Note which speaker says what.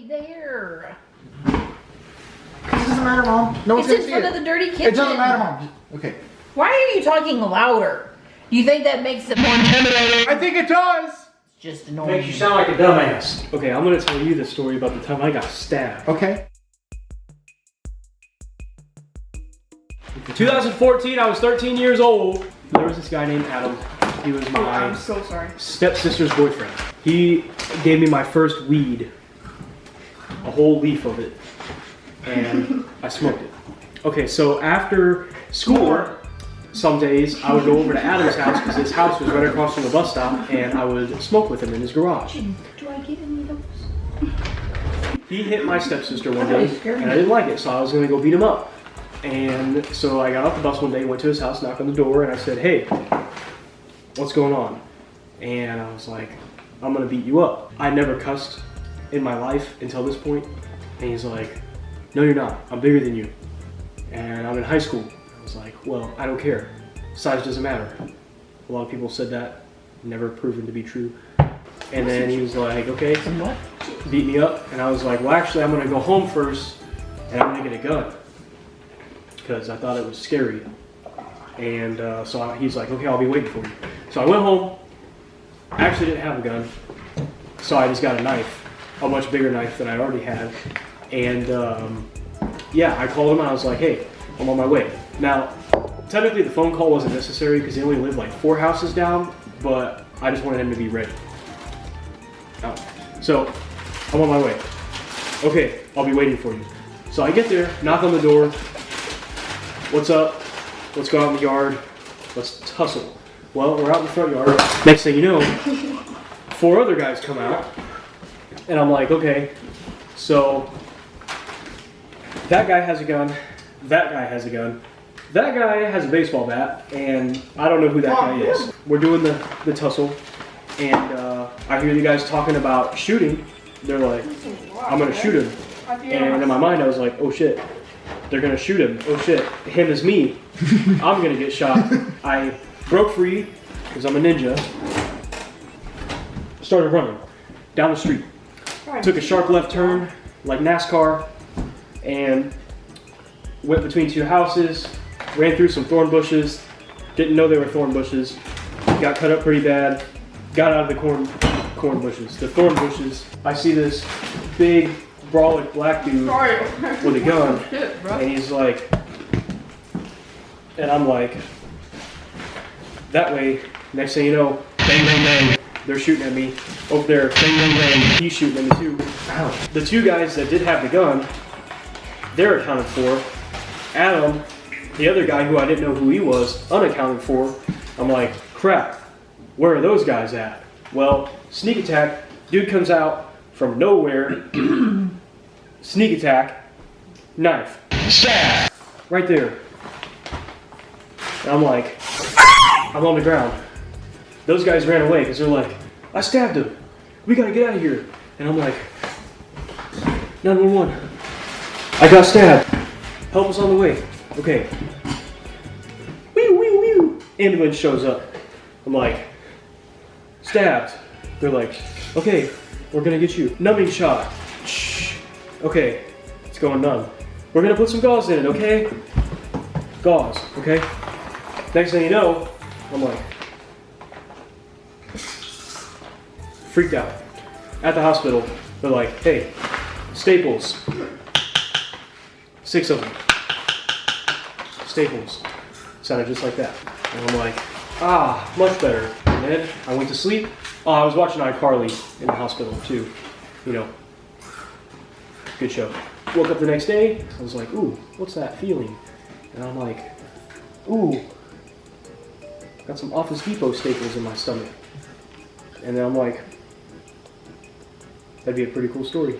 Speaker 1: there.
Speaker 2: It doesn't matter, Mom. No one's
Speaker 1: It's
Speaker 2: gonna
Speaker 1: in
Speaker 2: see
Speaker 1: front
Speaker 2: it.
Speaker 1: of the dirty kitchen.
Speaker 2: It doesn't matter, Mom. Okay.
Speaker 1: Why are you talking louder? Do you think that makes it more intimidating?
Speaker 2: I think it does.
Speaker 1: It's just annoying.
Speaker 3: Makes you sound like a dumbass. Okay, I'm gonna tell you the story about the time I got stabbed.
Speaker 2: Okay.
Speaker 3: 2014, I was 13 years old. There was this guy named Adam. He was my
Speaker 4: I'm so sorry.
Speaker 3: stepsister's boyfriend. He gave me my first weed, a whole leaf of it, and I smoked it. Okay, so after school, some days I would go over to Adam's house because his house was right across from the bus stop, and I would smoke with him in his garage.
Speaker 1: Do I get any of those?
Speaker 3: He hit my stepsister one day, and I didn't like it, so I was gonna go beat him up. And so I got off the bus one day, went to his house, knocked on the door, and I said, "Hey, what's going on?" And I was like, "I'm gonna beat you up." I never cussed in my life until this point. And he's like, "No, you're not. I'm bigger than you. And I'm in high school." I was like, "Well, I don't care. Size doesn't matter." A lot of people said that, never proven to be true. And then he was like, "Okay, beat me up." And I was like, "Well, actually, I'm gonna go home first, and I'm gonna get a gun." Because I thought it was scary. And so he's like, "Okay, I'll be waiting for you." So I went home. I actually didn't have a gun. So I just got a knife, a much bigger knife than I already had. And yeah, I called him and I was like, "Hey, I'm on my way." Now, technically the phone call wasn't necessary because he only lived like 4 houses down, but I just wanted him to be ready. So I'm on my way. "Okay, I'll be waiting for you." So I get there, knock on the door. "What's up? Let's go out in the yard. Let's tussle." Well, we're out in the front yard. Next thing you know, 4 other guys come out. And I'm like, okay, so that guy has a gun. That guy has a gun. That guy has a baseball bat. And I don't know who that guy is. We're doing the tussle. And I hear the guys talking about shooting. They're like, "I'm going to shoot him." And in my mind, I was like, "Oh shit. They're gonna shoot him. Oh shit, him is me. I'm gonna get shot." I broke free, because I'm a ninja. Started running down the street. Took a sharp left turn, like NASCAR, and went between 2 houses, ran through some thorn bushes, didn't know they were thorn bushes, got cut up pretty bad, got out of the corn bushes, the thorn bushes. I see this big, brolic black dude with a gun, and he's like, and I'm like, that way, next thing you know, bang, bang, bang, they're shooting at me. Over there, bang, bang, bang, he's shooting at me too. Ow. The 2 guys that did have the gun, they're accounted for. Adam, the other guy who I didn't know who he was, unaccounted for. I'm like, crap, where are those guys at? Well, sneak attack, dude comes out from nowhere, sneak attack, knife, stab, right there. And I'm like, I'm on the ground. Those guys ran away because they're like, "I stabbed him. We gotta get out of here." And I'm like, 911. I got stabbed. Help is on the way. Okay. Whew, whew, whew. Ambulance shows up. I'm like, stabbed. They're like, "Okay, we're gonna get you. Numbing shot." Shh. Okay, it's going numb. "We're gonna put some gauze in it, okay?" Gauze, okay? Next thing you know, I'm like, freaked out. At the hospital, they're like, "Hey, staples. 6 of them. Staples." Sounded just like that. And I'm like, much better. And then I went to sleep. Oh, I was watching iCarly in the hospital too. You know, good show. Woke up the next day, I was like, "Ooh, what's that feeling?" And I'm like, "Ooh, got some Office Depot staples in my stomach." And then I'm like, that'd be a pretty cool story.